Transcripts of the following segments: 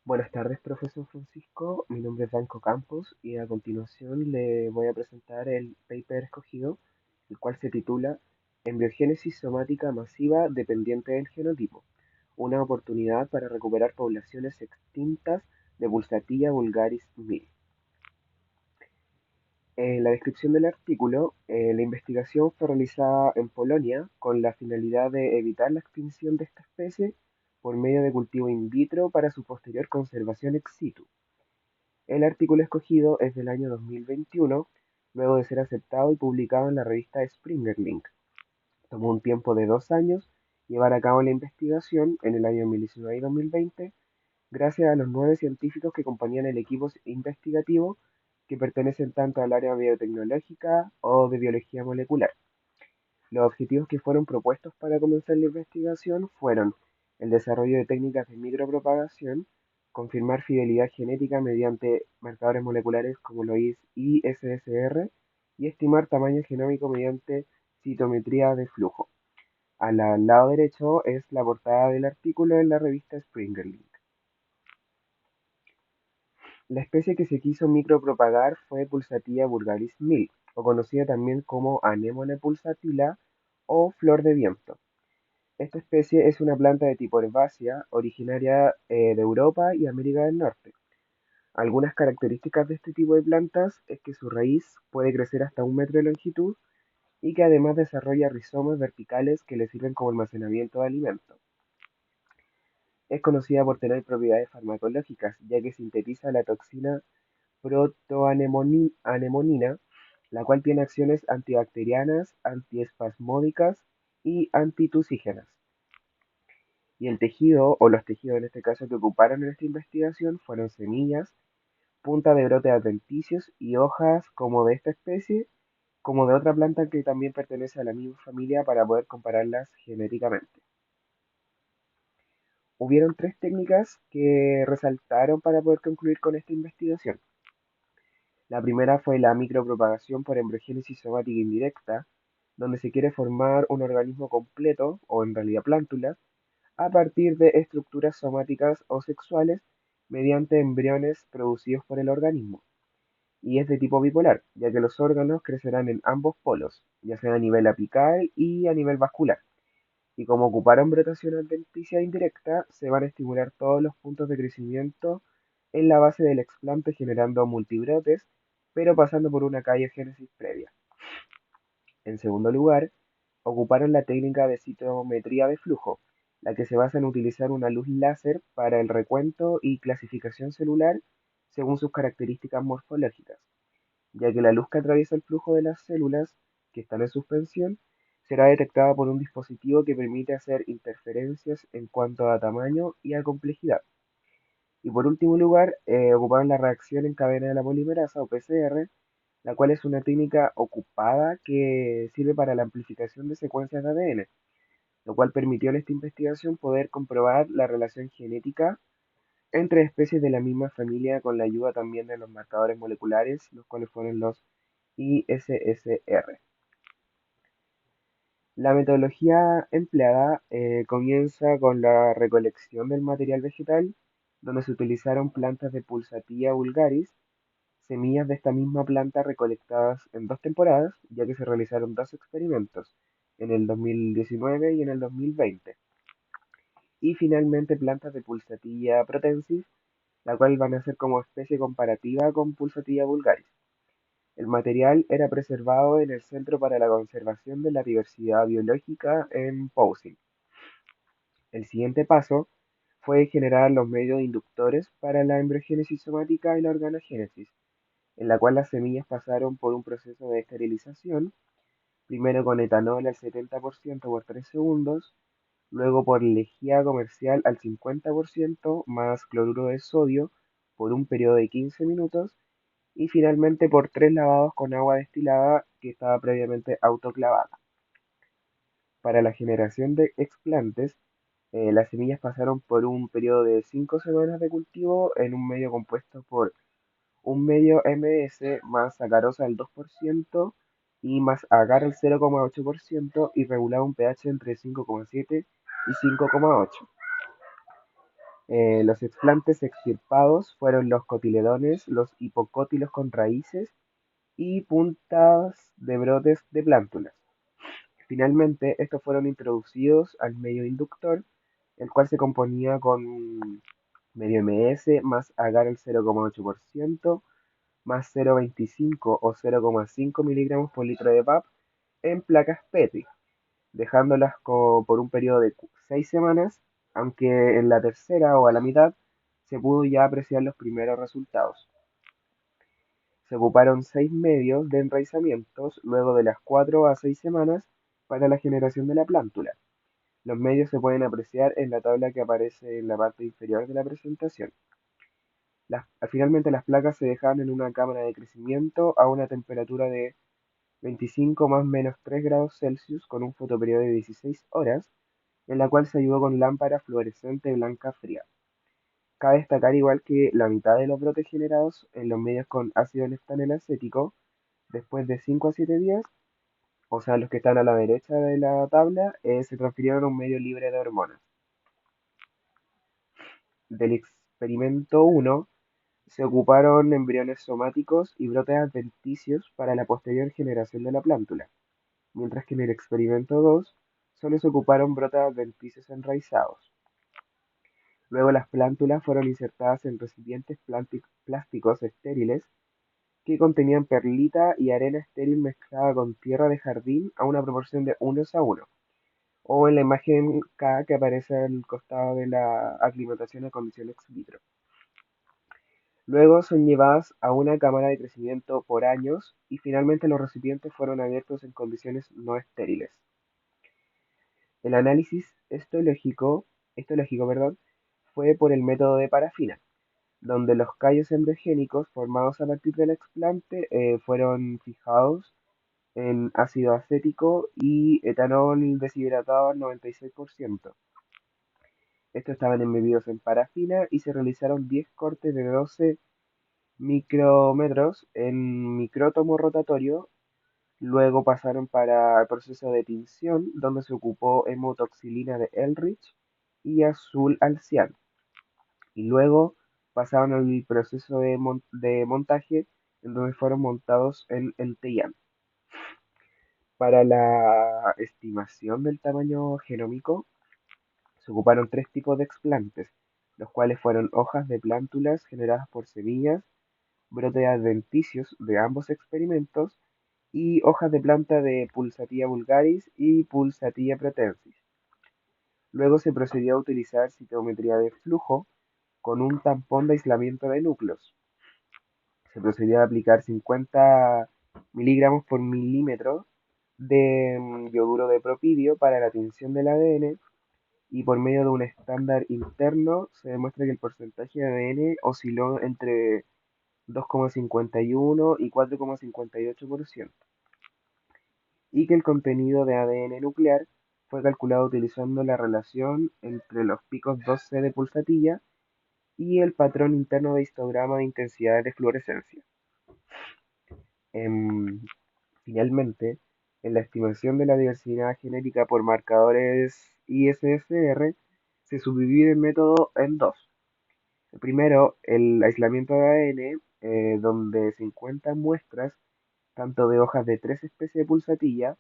Buenas tardes, profesor Francisco. Mi nombre es Franco Campos y a continuación le voy a presentar el paper escogido, el cual se titula Embriogénesis somática masiva dependiente del genotipo, una oportunidad para recuperar poblaciones extintas de Pulsatilla vulgaris mil. En la descripción del artículo, la investigación fue realizada en Polonia con la finalidad de evitar la extinción de esta especie por medio de cultivo in vitro para su posterior conservación ex situ. El artículo escogido es del año 2021, luego de ser aceptado y publicado en la revista Springer Link. Tomó un tiempo de 2 años llevar a cabo la investigación en el año 2019 y 2020, gracias a los 9 científicos que componían el equipo investigativo que pertenecen tanto al área biotecnológica o de biología molecular. Los objetivos que fueron propuestos para comenzar la investigación fueron el desarrollo de técnicas de micropropagación, confirmar fidelidad genética mediante marcadores moleculares como lo es ISSR y estimar tamaño genómico mediante citometría de flujo. Al lado derecho es la portada del artículo en la revista Springer Link. La especie que se quiso micropropagar fue Pulsatilla vulgaris Mill, o conocida también como Anemone pulsatilla o flor de viento. Esta especie es una planta de tipo herbácea, originaria de Europa y América del Norte. Algunas características de este tipo de plantas es que su raíz puede crecer hasta 1 metro de longitud y que además desarrolla rizomas verticales que le sirven como almacenamiento de alimentos. Es conocida por tener propiedades farmacológicas, ya que sintetiza la toxina protoanemonina, la cual tiene acciones antibacterianas, antiespasmódicas y antitusígenas. Y el tejido, o los tejidos en este caso que ocuparon en esta investigación, fueron semillas, punta de brotes adventicios y hojas como de esta especie, como de otra planta que también pertenece a la misma familia para poder compararlas genéticamente. Hubieron tres técnicas que resaltaron para poder concluir con esta investigación. La primera fue la micropropagación por embriogénesis somática indirecta, donde se quiere formar un organismo completo, o en realidad plántulas, a partir de estructuras somáticas o sexuales mediante embriones producidos por el organismo. Y es de tipo bipolar, ya que los órganos crecerán en ambos polos, ya sea a nivel apical y a nivel vascular. Y como ocuparon brotación adventicia indirecta, se van a estimular todos los puntos de crecimiento en la base del explante generando multibrotes, pero pasando por una cariogénesis previa. En segundo lugar, ocuparon la técnica de citometría de flujo, la que se basa en utilizar una luz láser para el recuento y clasificación celular según sus características morfológicas, ya que la luz que atraviesa el flujo de las células que están en suspensión será detectada por un dispositivo que permite hacer interferencias en cuanto a tamaño y a complejidad. Y por último lugar, ocuparon la reacción en cadena de la polimerasa o PCR, la cual es una técnica ocupada que sirve para la amplificación de secuencias de ADN, lo cual permitió en esta investigación poder comprobar la relación genética entre especies de la misma familia con la ayuda también de los marcadores moleculares, los cuales fueron los ISSR. La metodología empleada comienza con la recolección del material vegetal, donde se utilizaron plantas de Pulsatilla vulgaris, semillas de esta misma planta recolectadas en 2 temporadas, ya que se realizaron dos experimentos, en el 2019 y en el 2020. Y finalmente plantas de Pulsatilla protensis, la cual van a ser como especie comparativa con Pulsatilla vulgaris. El material era preservado en el Centro para la Conservación de la Diversidad Biológica en Posen. El siguiente paso fue generar los medios inductores para la embriogénesis somática y la organogénesis, en la cual las semillas pasaron por un proceso de esterilización, primero con etanol al 70% por 3 segundos, luego por lejía comercial al 50% más cloruro de sodio por un periodo de 15 minutos y finalmente por 3 lavados con agua destilada que estaba previamente autoclavada. Para la generación de explantes, las semillas pasaron por un periodo de 5 semanas de cultivo en un medio compuesto por un medio ms más sacarosa al 2% y más agar al 0,8% y regulaba un pH entre 5,7 y 5,8. Los explantes extirpados fueron los cotiledones, los hipocótilos con raíces y puntas de brotes de plántulas. Finalmente, estos fueron introducidos al medio inductor, el cual se componía con medio ms más agar al 0,8% más 0,25 o 0,5 miligramos por litro de PAP en placas Petri, dejándolas por un periodo de 6 semanas, aunque en la tercera o a la mitad se pudo ya apreciar los primeros resultados. Se ocuparon 6 medios de enraizamientos luego de las 4 a 6 semanas para la generación de la plántula. Los medios se pueden apreciar en la tabla que aparece en la parte inferior de la presentación. Finalmente las placas se dejaban en una cámara de crecimiento a una temperatura de 25 más menos 3 grados Celsius con un fotoperiodo de 16 horas, en la cual se ayudó con lámpara fluorescente blanca fría. Cabe destacar igual que la mitad de los brotes generados en los medios con ácido neftanelacético, después de 5 a 7 días, o sea, los que están a la derecha de la tabla, se transfirieron a un medio libre de hormonas. Del experimento 1 se ocuparon embriones somáticos y brotes adventicios para la posterior generación de la plántula, mientras que en el experimento 2 solo se ocuparon brotes adventicios enraizados. Luego las plántulas fueron insertadas en recipientes plásticos estériles que contenían perlita y arena estéril mezclada con tierra de jardín a una proporción de 1:1, o en la imagen K que aparece al costado de la aclimatación a condiciones ex vitro. Luego son llevadas a una cámara de crecimiento por años y finalmente los recipientes fueron abiertos en condiciones no estériles. El análisis histológico, fue por el método de parafina, donde los callos embriogénicos formados a partir del explante fueron fijados en ácido acético y etanol deshidratado al 96%. Estos estaban embebidos en parafina y se realizaron 10 cortes de 12 micrómetros en micrótomo rotatorio. Luego pasaron para el proceso de tinción, donde se ocupó hemotoxilina de Ehrlich y azul al cian. Y luego pasaron al proceso de montaje, en donde fueron montados en el TEIAN. Para la estimación del tamaño genómico, se ocuparon tres tipos de explantes, los cuales fueron hojas de plántulas generadas por semillas, brotes adventicios de ambos experimentos y hojas de planta de Pulsatilla vulgaris y Pulsatilla pratensis. Luego se procedió a utilizar citometría de flujo con un tampón de aislamiento de núcleos. Se procedió a aplicar 50 miligramos por milímetro de yoduro de propidio para la tinción del ADN y por medio de un estándar interno se demuestra que el porcentaje de ADN osciló entre 2,51 y 4,58% y que el contenido de ADN nuclear fue calculado utilizando la relación entre los picos 2C de pulsatilla y el patrón interno de histograma de intensidad de fluorescencia. Em, Finalmente, en la estimación de la diversidad genética por marcadores ISSR, se subdivide el método en dos. El primero, el aislamiento de ADN, donde 50 muestras, tanto de hojas de tres especies de pulsatilla,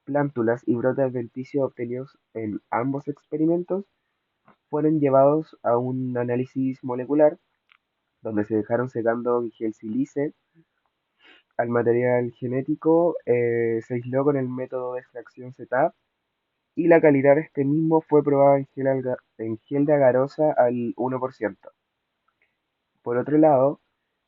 plántulas y brotes adventicios obtenidos en ambos experimentos, fueron llevados a un análisis molecular, donde se dejaron secando en gel silice al material genético, se aisló con el método de extracción CETAP y la calidad de este mismo fue probada en gel de agarosa al 1%. Por otro lado,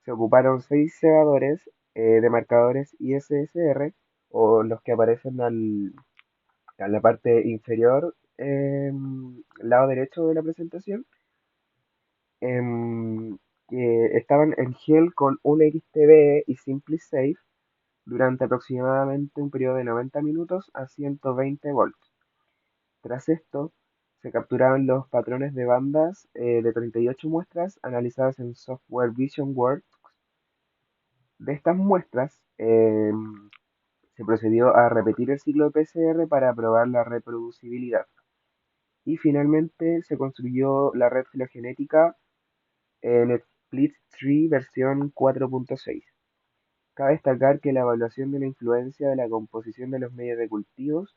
se ocuparon 6 cebadores de marcadores ISSR, o los que aparecen a la parte inferior, lado derecho de la presentación, que estaban en gel con un XTB y SimpliSafe durante aproximadamente un periodo de 90 minutos a 120 volts. Tras esto, se capturaron los patrones de bandas de 38 muestras analizadas en software Vision Works. De estas muestras, se procedió a repetir el ciclo de PCR para probar la reproducibilidad. Y finalmente se construyó la red filogenética en Split Tree versión 4.6. Cabe destacar que la evaluación de la influencia de la composición de los medios de cultivos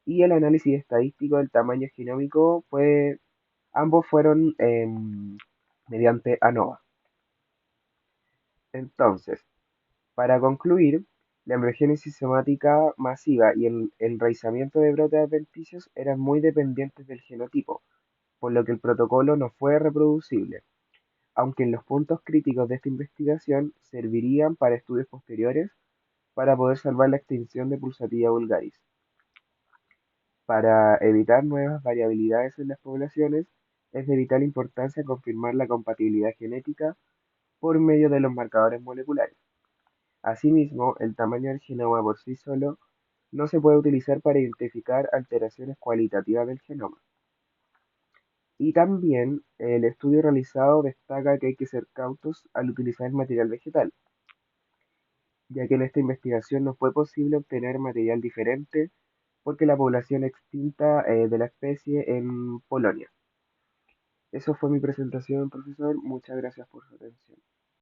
y el análisis estadístico del tamaño genómico ambos fueron mediante ANOVA. Entonces, para concluir, la embriogénesis somática masiva y el enraizamiento de brotes adventicios eran muy dependientes del genotipo, por lo que el protocolo no fue reproducible, aunque en los puntos críticos de esta investigación servirían para estudios posteriores para poder salvar la extinción de Pulsatilla vulgaris. Para evitar nuevas variabilidades en las poblaciones, es de vital importancia confirmar la compatibilidad genética por medio de los marcadores moleculares. Asimismo, el tamaño del genoma por sí solo no se puede utilizar para identificar alteraciones cualitativas del genoma. Y también el estudio realizado destaca que hay que ser cautos al utilizar material vegetal, ya que en esta investigación no fue posible obtener material diferente porque la población extinta de la especie en Polonia. Eso fue mi presentación, profesor. Muchas gracias por su atención.